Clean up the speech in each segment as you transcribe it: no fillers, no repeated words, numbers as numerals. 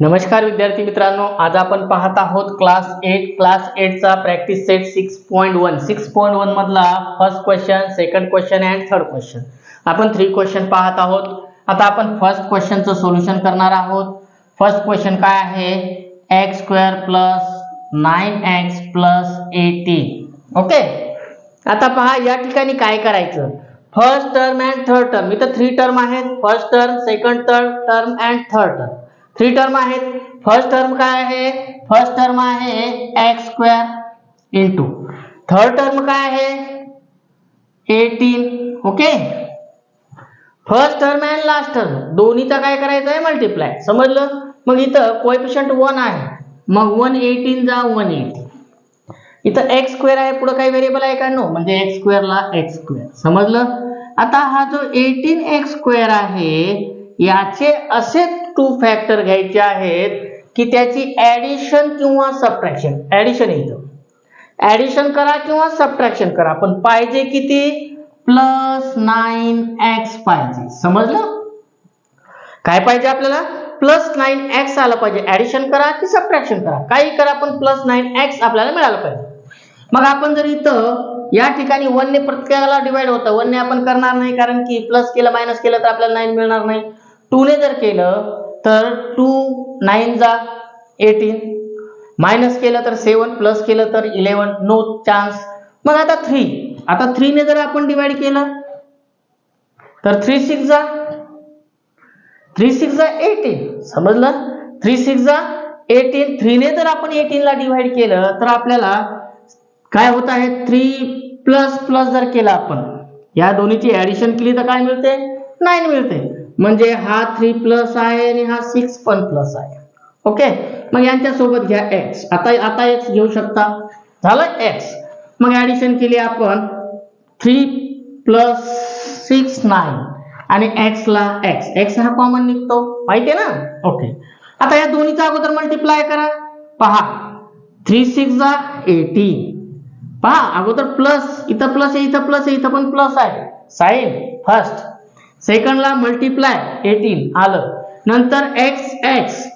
नमस्कार विद्यार्थी मित्रांनो, आज आपण पाहत आहोत क्लास 8 चा प्रॅक्टिस सेट 6.1 मधला first question, second question and third question. आपण 3 क्वेश्चन पाहत आहोत. आता आपण फर्स्ट क्वेश्चनचं सोल्युशन करणार आहोत. फर्स्ट क्वेश्चन काय आहे? x² + 9x + 18. ओके. आता पहा या ठिकाणी काय करायचं. First term and third term, इथं 3 टर्म आहेत. First term, second term and third term. 3 term आहेत. फर्स्ट टर्म काय आहे? फर्स्ट टर्म आहे x² इंटू थर्ड टर्म काय आहे? 18. Okay. First term and last term दोन्हीचा काय करायचं आहे? मल्टिप्लाय. समजलं? मग इथं कोएफिशियंट 1 आहे, मग 118 जा 180. इथं x² आहे, पुढे काही व्हेरिएबल आहे का? नो, म्हणजे x² ला x². समजलं? आता हा जो 18x² आहे याचे असे 2 फॅक्टर घ्यायचे आहेत की त्याची ऍडिशन किंवा सबट्रॅक्शन. ऍडिशन येतं, ऍडिशन करा किंवा सबट्रॅक्शन करा, पण पाहिजे किती? +9x पाहिजे. समजलं? काय पाहिजे आपल्याला? +9x आलं पाहिजे. ऍडिशन करा की सबट्रॅक्शन करा, काही करा, पण +9x आपल्याला मिळालं पाहिजे. मग आपण जर इथं या ठिकाणी 1 ने प्रत्येकाला डिवाइड होतं, 1 ने आपण करणार नाही, कारण की प्लस केलं मायनस केलं तर आपल्याला 9 मिळणार नाही. 2 ने जर केलं तर 2 9 जा 18, मायनस केलं तर 7, प्लस केलं तर 11, नो चान्स. मग आता 3 ने जर आपण डिवाइड केलं तर 3 6 जा 18. समजलं? 3 6 जा 18. 3 ने जर आपण 18 ला डिवाइड केलं तर आपल्याला काय होत आहे? 3 प्लस प्लस जर केला आपण, या दोन्हीची ऍडिशन केली तर काय मिळते? 9 मिळते. म्हणजे हा 3 प्लस आहे आणि हा 6 पण प्लस आहे. ओके. मग यांच्या सोबत घ्या x. आता x घेऊ शकता. झालं x. मग ऍडिशन केली आपण 3 + 6 9 आणि x ला x हा कॉमन निघतो, माहिती आहे ना? ओके. आता या दोन्हीचा अगोदर मल्टिप्लाय करा. पहा 3 6 जा 18. पहा अगोदर प्लस, इथं प्लस आहे, इथं प्लस आहे, इथं पण प्लस आहे. Sign first. सेकंडला मल्टिप्लाय 18 आलं. नंतर x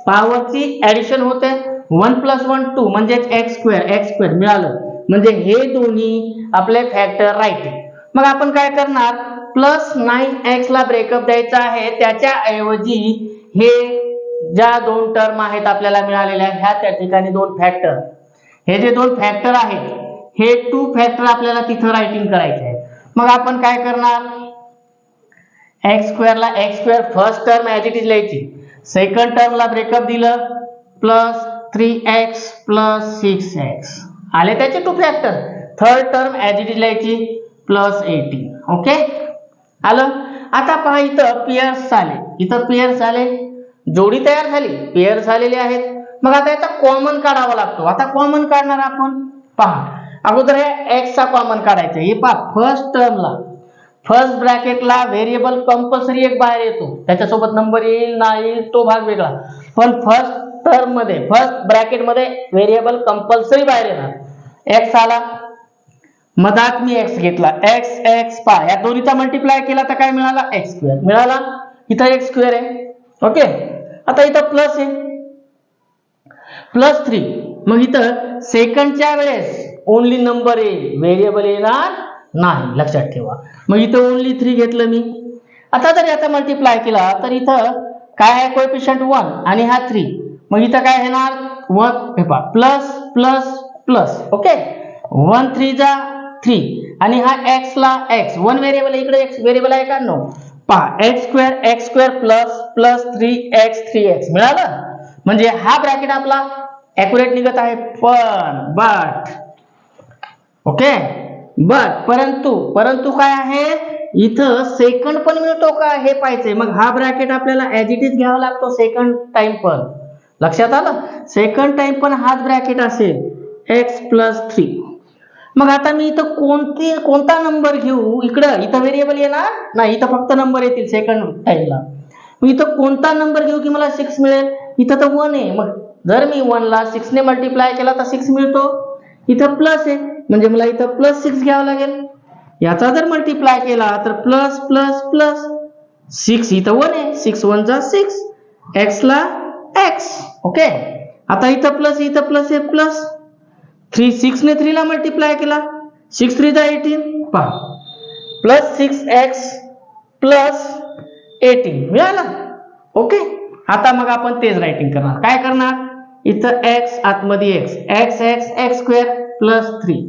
पॉवरची ऍडिशन होते. 1 + 1 2 म्हणजे x² मिळालं. म्हणजे हे दोन्ही आपले फॅक्टर राईट. मग आपण काय करणार? +9x ला ब्रेकअप द्यायचा आहे. त्याच्या ऐवजी हे ज्या 2 टर्म आहेत आपल्याला मिळालेल्या, ह्या त्या ठिकाणी 2 फॅक्टर, हे जे 2 फॅक्टर आहेत हे 2 फॅक्टर आपल्याला तिथं रायटिंग करायचे आहे. मग आपण काय करणार? x² ला x² first term as it is लिहायची. सेकंड टर्मला ब्रेकअप दिलं +3x + 6x आले त्याचे 2 factor. Third term as it is लिहायची +18. ओके. आलं? आता पहा इथं पेयर्स आले, इथं पेयर्स आले, जोडी तयार झाली, पेयर्स आलेले आहेत. मग आता याचा कॉमन काढावा लागतो. आता कॉमन काढणार आपण. पहा अगोदर हे x चा कॉमन काढायचा. हे पहा फर्स्ट टर्मला फर्स्ट ब्रॅकेटला व्हेरिएबल कंपल्सरी एक बाहेर येतो, त्याच्यासोबत नंबर येईल ना येईल तो भाग वेगळा, पण फर्स्ट टर्म मध्ये फर्स्ट ब्रॅकेट मध्ये व्हेरिएबल कंपल्सरी बाहेर येणार. x आला, मधात मी x घेतला, x पहा या दोन्हीचा मल्टिप्लाय केला तर काय मिळाला? x² मिळाला. इथं x² आहे. ओके. आता इथं प्लस आहे, +3. मग इथं सेकंडच्या वेळेस ओनली नंबर येईल, व्हेरिएबल येणार नाही, लक्षात ठेवा. मग इथं ओनली 3 घेतलं मी. आता जर याचा मल्टिप्लाय केला तर इथं काय आहे? कोएफिशियंट 1 आणि हा 3. मग इथं काय येणार? 1 हे पहा प्लस प्लस प्लस. ओके. 1 3 जा 3 आणि हा x ला x, 1 व्हेरिएबल इकडे x व्हेरिएबल आहे का? नो. पहा x² प्लस 3x मिळालं. म्हणजे हा ब्रॅकेट आपला ऍक्युरेट निघत आहे. पण बट ओके, बट परंतु काय आहे? इथं सेकंड पण मिळतो का हे पाहिजे. मग हा ब्रॅकेट आपल्याला ऍज इट इज घ्यावा लागतो सेकंड टाइम पण. लक्षात आलं? सेकंड टाइम पण हाच ब्रॅकेट असेल x + 3. मग आता मी इथं कोणता नंबर घेऊ? इथं व्हेरिएबल येणार नाही, इथं फक्त नंबर येतील सेकंड टाइमला. मी इथं कोणता नंबर घेऊ की मला 6 मिळेल? इथं तर 1 आहे. मग जर मी 1 ला 6 ने मल्टिप्लाय केला तर 6 मिळतो. इथं प्लस आहे म्हणजे मला इथं +6 घ्यावं लागेल. याचा जर मल्टिप्लाय केला तर +++6 इथं 1 आहे, 6 1 जा 6, x ला एक्स. ओके, आता इथं प्लस हे प्लस 3 6 ने 3 ला मल्टिप्लाय केला 6 3 18 पहा प्लस 6x प्लस 18 मिळालं. ओके, आता मग आपण तेच रायटिंग करणार. काय करणार इथं x आतमध्ये x स्क्वेअर प्लस 3.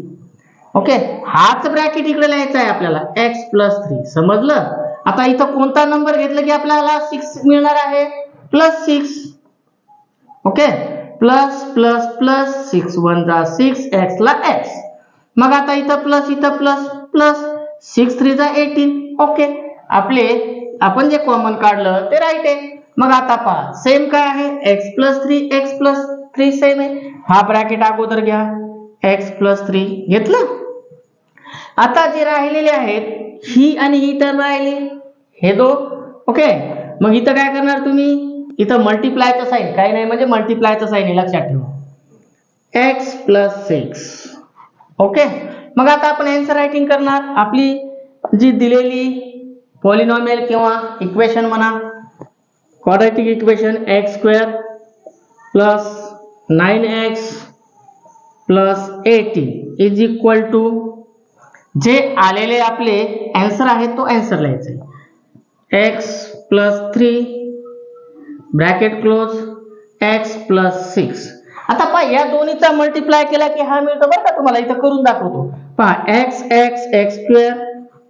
ओके, हाच ब्रॅकेट इकडे लिहायचा आहे आपल्याला x प्लस 3. समजलं. आता इथं कोणता नंबर घेतला की आपल्याला 6 मिळणार आहे plus 6. Okay, plus plus plus 6 1 जा 6 x ला x. मग आता इथं प्लस प्लस 6 3 जा 18. ओके, आपण जे कॉमन काढलं ते राईट आहे. मग आता पहा सेम काय आहे x प्लस 3 सेम आहे. हा ब्रॅकेट अगोदर घ्या x प्लस 3 घेतलं. आता जे राहिलेले आहेत ही आणि ही टर्म राहिली हे दो. ओके, मग इथं काय करणार तुम्ही इथं मल्टिप्लायचं साइन काही नाही म्हणजे मल्टिप्लायचं साइन आहे लक्षात ठेवा x प्लस 6. ओके, मग आता आपण आन्सर रायटिंग करणार. आपली जी दिलेली पॉलिनॉमियल किंवा इक्वेशन म्हणा quadratic equation x square plus 9x plus 80 is equal to जे आलेले आपले आन्सर आहे तो आन्सर लिहायचा आहे x plus 3 bracket close x plus 6. आता पहा या दोन्हीचा मल्टिप्लाय केला की हा मिळतो बरं का. तुम्हाला इथं करून दाखवतो पहा x स्क्वेअर.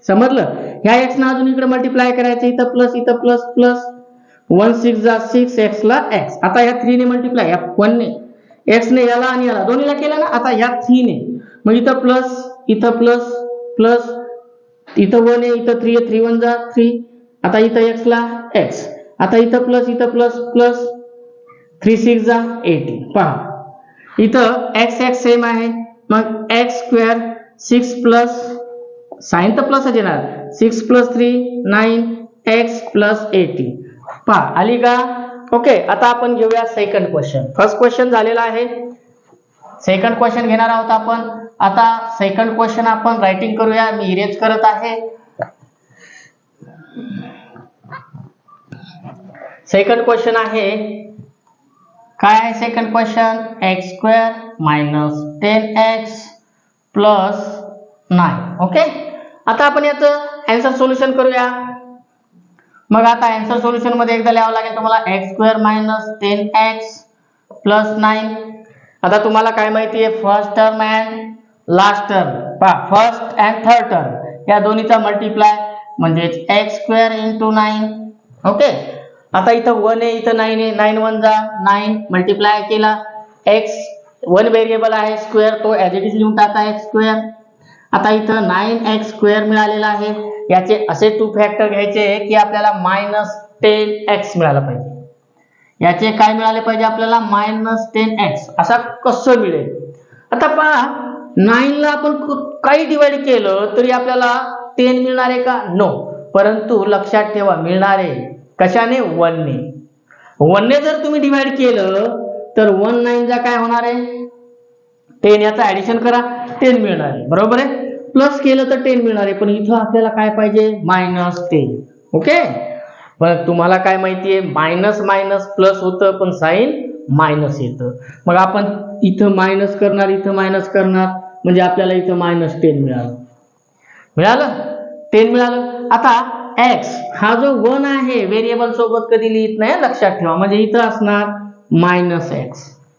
समजलं. ह्या x ना अजून इकडे मल्टिप्लाय करायचं इथं प्लस 1 6 जा 6 x ला x. आता ह्या 3 ने मल्टिप्लाय या 1 ने x ने याला आणि याला दोन्हीला केला ना. आता ह्या 3 ने मग इथं प्लस इथं इथं 1 आहे इथं 3 आहे 3 1 जा 3. आता इथं x ला x. आता इथं प्लस 3 6 जा 18. पहा इथं x सेम आहे मग x स्क्वेअर 6 प्लस साइन तर प्लसच येणार 6 प्लस 3 9 x प्लस 18. पहा आली का. ओके, आता आपण घेऊया सेकंड क्वेश्चन. फर्स्ट क्वेश्चन झालेला आहे, सेकंड क्वेश्चन घेणार आहोत आपण. आता सेकंड क्वेश्चन आपण रायटिंग करूया. मी इरेज करत आहे. सेकंड क्वेश्चन आहे काय आहे second question x square minus 10x plus 9. Okay, आता आपण याचं आन्सर सोल्युशन करूया. मग आता आन्सर सोल्युशन मध्ये एकदा लिहावं लागेल तुम्हाला x square minus 10x plus 9. आता तुम्हाला काय माहिती आहे first term and last term. पहा फर्स्ट अँड थर्ड टर्म या दोन्हीचा मल्टिप्लाय म्हणजे x स्क्वेअर इंटू 9. ओके, आता इथं 1 आहे इथं 9 आहे 9 1 जा 9 मल्टिप्लाय केला x 1 व्हेरिएबल आहे स्क्वेअर तो ॲज इट इज लिहून टाका x स्क्वेअर. आता इथं 9x स्क्वेअर मिळालेला आहे. याचे असे 2 फॅक्टर घ्यायचे की आपल्याला -10x मिळाला पाहिजे. याचे काय मिळाले पाहिजे आपल्याला -10x. असा कसं मिळेल. आता पहा 9 ला आपण काही डिवाइड केलं तरी आपल्याला 10 मिळणार आहे का नो. परंतु लक्षात ठेवा मिळणार आहे कशाने 1 ने. 1 ने जर तुम्ही डिवाइड केलं तर 1 9 चा काय होणार आहे 10. याचा ऍडिशन करा 10 मिळणार आहे बरोबर आहे. प्लस केलं तर 10 मिळणार आहे पण इथं आपल्याला काय पाहिजे -10. ओके, पण तुम्हाला काय माहिती आहे मायनस मायनस प्लस होतं पण साइन मायनस येतं. मग आपण इथं मायनस करणार इथं मायनस करणार म्हणजे आपल्याला इथं -10 मिळालं 10 मिळालं. आता x हा जो 1 आहे व्हेरिएबल सोबत कधी लिहित नाही लक्षात ठेवा. म्हणजे इथं असणार -x.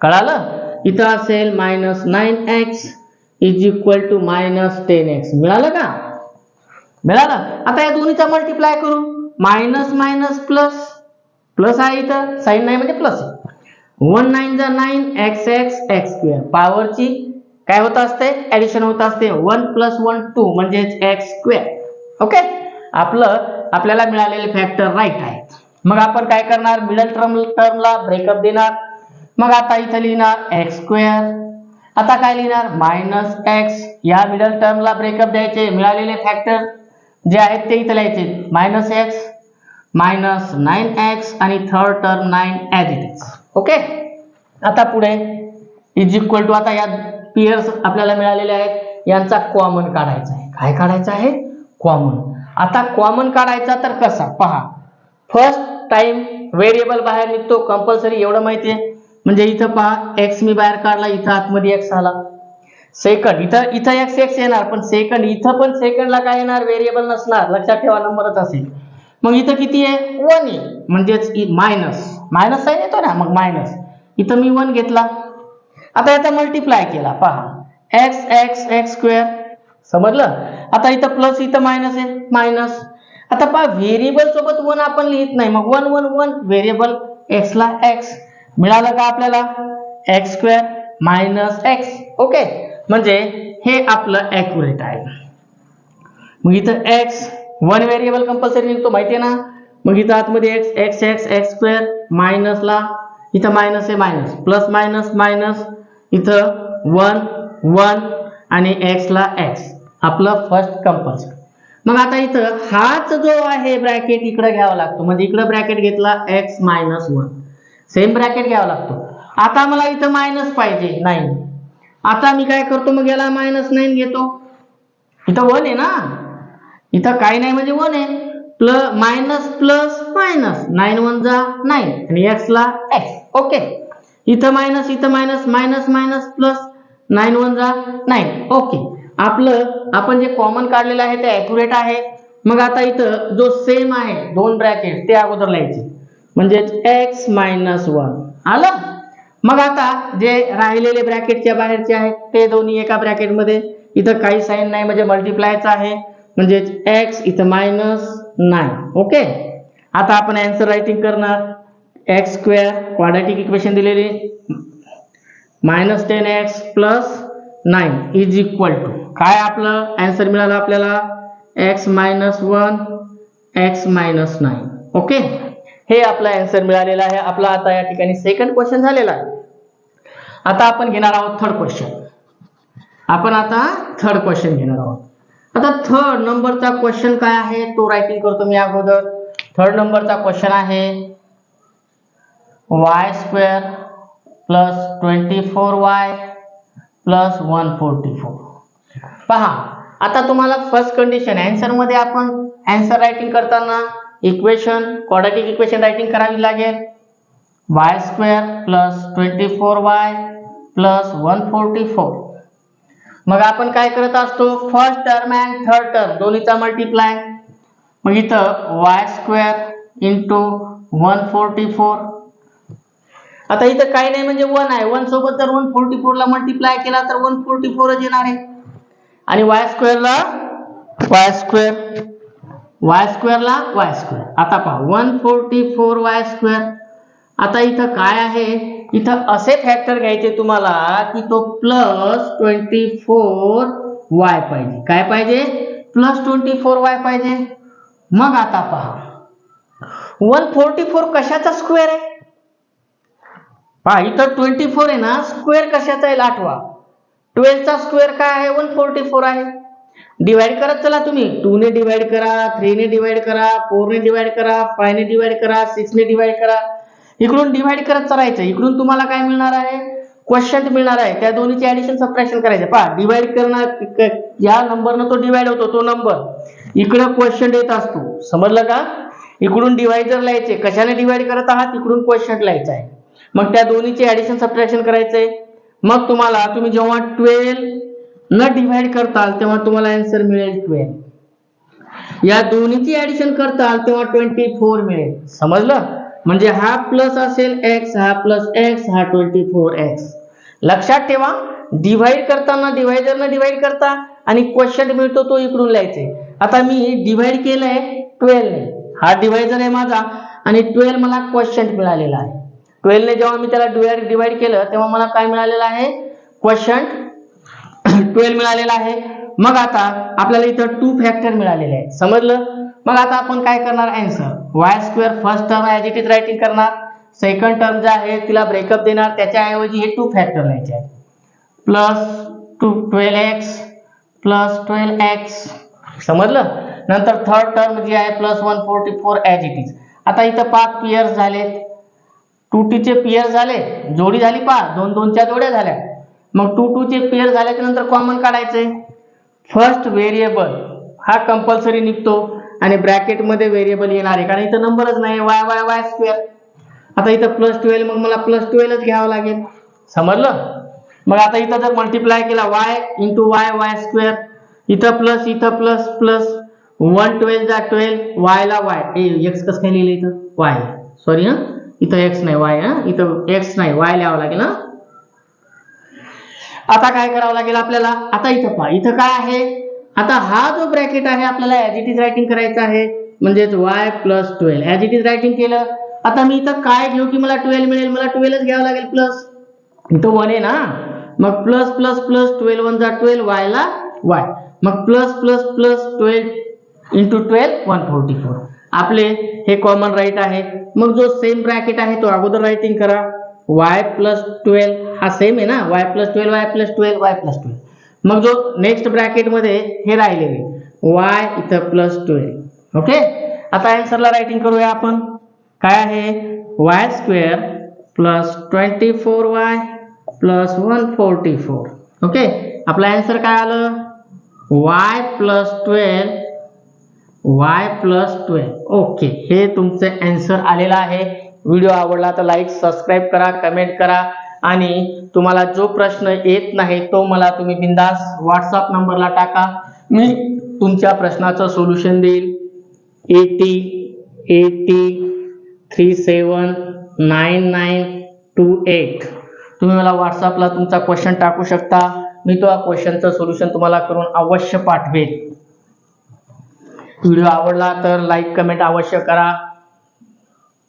कळालं. इथं असेल -9x is equal to -10x. मिळालं का मिळालं. आता या दोन्हीचा मल्टिप्लाय करू मायनस मायनस प्लस प्लस आहे इथं साइन नाही म्हणजे प्लस. 1 9 जा 9 x स्क्वेअर पॉवरची काय होत असते ऍडिशन होत असते 1 + 1 2 म्हणजे x स्क्वेअर. ओके, आपल्याला मिळालेले फॅक्टर राईट आहेत. मग आपण काय करणार मिडल टर्मला ब्रेकअप देणार. मग आता इथं लिहिणार x स्क्वेअर. आता काय लिहिणार -x. या मिडल टर्मला ब्रेकअप द्यायचे. मिळालेले फॅक्टर जे आहेत ते इथं लिहायचे -x -9x आणि third term 9 as it is. Okay, आता पुढे इज इक्वल टू आता या पेयर्स आपल्याला मिळालेले आहेत यांचा कॉमन काढायचा आहे. काय काढायचं आहे कॉमन. आता कॉमन काढायचा तर कसा पहा फर्स्ट टाइम व्हेरिएबल बाहेर निघतो कंपल्सरी, एवढं माहिती आहे. म्हणजे इथं पहा x मी बाहेर काढला, इथं आतमध्ये x आला. सेकंड इथं x येणार, पण सेकंड इथं पण सेकंडला काय येणार, व्हेरिएबल नसणार, लक्षात ठेवा नंबरच असेल. मग इथं किती आहे, 1 आहे, म्हणजेच मायनस साईन येतो ना, मग मायनस. इथं मी 1 घेतला. आता याचा मल्टिप्लाय केला, पहा x स्क्वेअर, समजलं. आता इथं प्लस, इथं मायनस आहे, मायनस. आता पहा व्हेरिएबल सोबत 1 आपण लिहित नाही, मग 1 1 1 व्हेरिएबल x ला x मिळालं का आपल्याला, x square minus x. Okay, म्हणजे हे आपलं ऍक्युरेट आहे. मग इथं x 1 व्हेरिएबल कंपल्सरी निघतो, माहितीये ना. मग इथं आतमध्ये x स्क्वेअर मायनस ला, इथं मायनस आहे, मायनस प्लस मायनस मायनस, इथं 1 1 आणि x ला x, आपलं फर्स्ट कंपल्सरी. मग आता इथं हाच जो आहे ब्रॅकेट इकडे घ्यावा लागतो, म्हणजे इकडे ब्रॅकेट घेतला x मायनस 1, सेम ब्रॅकेट घ्यावा लागतो. आता मला इथं मायनस पाहिजे 9. आता मी काय करतो, मग याला -9 घेतो. इथं 1 आहे ना, इथं काही नाही म्हणजे 1 आहे, मायनस प्लस मायनस, 9 1 जा 9 आणि x ला x. ओके, इथं मायनस मायनस मायनस प्लस, 9 1 जा 9. ओके, आपलं आपण जे कॉमन काढलेलं आहे ते ऍक्युरेट आहे. मग आता इथं जो सेम आहे दोन ब्रॅकेट ते अगोदर लिहायचे, म्हणजे x मायनस 1 आलं. मग आता जे राहिलेले ब्रॅकेटच्या बाहेरचे आहेत ते दोन्ही एका ब्रॅकेटमध्ये, इथं काही साईन नाही म्हणजे मल्टिप्लायचं आहे, म्हणजे x इथं -9. ओके, आता आपण आन्सर रायटिंग करणार. x स्क्वेअर क्वाड्रॅटिक इक्वेशन दिलेली, -10x plus 9 is equal to काय, आपलं आन्सर मिळाला आपल्याला x minus 1 x minus 9. Okay, हे आपलं आन्सर मिळालेलं आहे. आपला आता या ठिकाणी सेकंड क्वेश्चन झालेला आहे. आता आपण घेणार आहोत थर्ड क्वेश्चन. आपण आता थर्ड क्वेश्चन घेणार आहोत. आता थर्ड नंबरचा क्वेश्चन काय आहे तो रायटिंग करतो मी अगोदर. थर्ड नंबरचा क्वेश्चन आहे y square plus 24y plus 144. पहा, आता तुम्हाला फर्स्ट कंडिशन आन्सर मध्ये आपण आन्सर रायटिंग करताना इक्वेशन क्वाड्रॅटिक इक्वेशन रायटिंग करावी लागेल. y square plus 24y plus 144. मग आपण काय करत असतो, first term and third term दोन्हीचा मल्टिप्लाय. मग इथं y स्क्वेअर इंटू 144. आता इथं काही नाही म्हणजे 1 आहे, 1 सोबत जर 144 ला मल्टिप्लाय केला तर 144 येणार आहे. आणि y स्क्वेअर ला y स्क्वेअर ला y स्क्वेअर. आता पहा 144y स्क्वेअर. आता इथं काय आहे, इथं असे फॅक्टर घ्यायचे तुम्हाला की तो प्लस 24y पाहिजे. काय पाहिजे, प्लस 24y पाहिजे. मग आता पहा 144 कशाचा स्क्वेअर आहे, पहा इथं 24 आहे ना, स्क्वेअर कशाचा आहे आठवा. 12 चा स्क्वेअर काय आहे, 144 आहे. डिवाइड करत चला तुम्ही, 2 ने डिवाइड करा, 3 ने डिवाइड करा, 4 ने डिवाइड करा, 5 ने डिवाइड करा, 6 ने डिवाइड करा. इकडून डिवाइड करत चालायचं. इकडून तुम्हाला काय मिळणार आहे, क्वोशंट मिळणार आहे. त्या दोन्हीची ऍडिशन सबट्रॅक्शन करायचं. पहा डिवाइड करणार, या नंबरनं तो डिवाइड होतो, तो नंबर इकडे क्वोशंट येत असतो. समजलं का, इकडून डिवाइडर लिहायचे, कशाने डिवाइड करत आहात इकडून क्वोशंट लिहायचं आहे. मग त्या दोन्हीची ऍडिशन सबट्रॅक्शन करायचंय. मग तुम्हाला, तुम्ही जेव्हा 12 न डिवाइड करताल तेव्हा तुम्हाला आन्सर मिळेल 12. या दोन्हीची ऍडिशन करताल तेव्हा 24 मिळेल. समजलं, म्हणजे हा प्लस असेल x, हा प्लस x, हा 24x. लक्षात ठेवा, डिवाइड करताना डिवायडरनं डिवाइड करता आणि क्वोशंट मिळतो तो इकडून लिहायचे. आता मी डिवाइड केलंय 12 ने, हा डिवायडर आहे माझा आणि 12 मला क्वोशंट मिळालेला आहे. 12 ने जेव्हा मी त्याला डिवाइड केलं तेव्हा मला काय मिळालेलं आहे, क्वोशंट 12 मिळालेला आहे. मग आता आपल्याला इथं 2 फॅक्टर मिळालेले आहेत. समजलं. मग आता आपण काय करणार, answer y square first term as it is writing करणार. सेकंड टर्म जे आहे तिला ब्रेकअप देणार, त्याच्याऐवजी हे 2 फॅक्टर लिहायचे आहेत. Plus 12x plus 12x. समजलं. नंतर थर्ड टर्म जी आहे प्लस 144 ऍज इट इज. आता इथं 5 पेयर्स झालेत, 2 चे पेयर झाले, जोडी झाली 5, 2 2 च्या जोड्या झाल्या. मग 2 2 चे पेयर झाल्याच्या नंतर कॉमन काढायचे. फर्स्ट व्हेरिएबल हा कंपल्सरी निघतो आणि ब्रॅकेट मध्ये व्हेरिएबल येणार आहे, कारण इथं नंबरच नाही, y y y स्क्वेअर. आता इथं +12 मग मला +12च घ्यावं लागेल. समजलं? मग आता इथं जर मल्टिप्लाय केला y into Y Y square, इथं प्लस इथं प्लस प्लस 1 12 जा 12, y ला y, x कसं काय लिहिलं इथं y, सॉरी हा, इथं x नाही y, हा इथं x नाही y लिहावं लागेल ना. आता काय करावं लागेल आपल्याला, आता इथं पहा इथं काय आहे, आता हा जो ब्रॅकेट आहे आपल्याला ऍज इट इज रायटिंग करायचं आहे, म्हणजेच y + 12 as it is writing केलं. आता मी इथं काय घेऊ की मला 12 मिळेल, मला 12च घ्यावं लागेल प्लस, इथं 1 आहे ना, मग प्लस प्लस प्लस 12 1 जा 12, y ला y, मग प्लस प्लस प्लस 12 इंटू 12 144, आपले हे कॉमन राईट आहे. मग जो सेम ब्रॅकेट आहे तो अगोदर रायटिंग करा, y + 12 हा सेम आहे ना, y + 12 y + 12 y + 12, मग जो नेक्स्ट ब्रॅकेट मध्ये हे राहिलेले y इथं +12. ओके, आता आन्सरला रायटिंग करूया आपण. काय आहे, y² + 24y + 144. ओके, आपला आन्सर काय आलं, y + 12. ओके, हे तुमचं आन्सर आलेलं आहे. व्हिडिओ आवडला तर लाईक सबस्क्राईब करा, कमेंट करा, आणि तुम्हाला जो प्रश्न येत नाही तो मला तुम्ही बिंदास व्हॉट्सअप नंबरला टाका, मी तुमच्या प्रश्नाचं सोल्युशन देईल. 80379928, तुम्ही मला व्हॉट्सअपला तुमचा क्वेश्चन टाकू शकता, मी तो क्वेश्चनचं सोल्युशन तुम्हाला करून अवश्य पाठवेल. व्हिडिओ आवडला तर लाईक कमेंट अवश्य करा.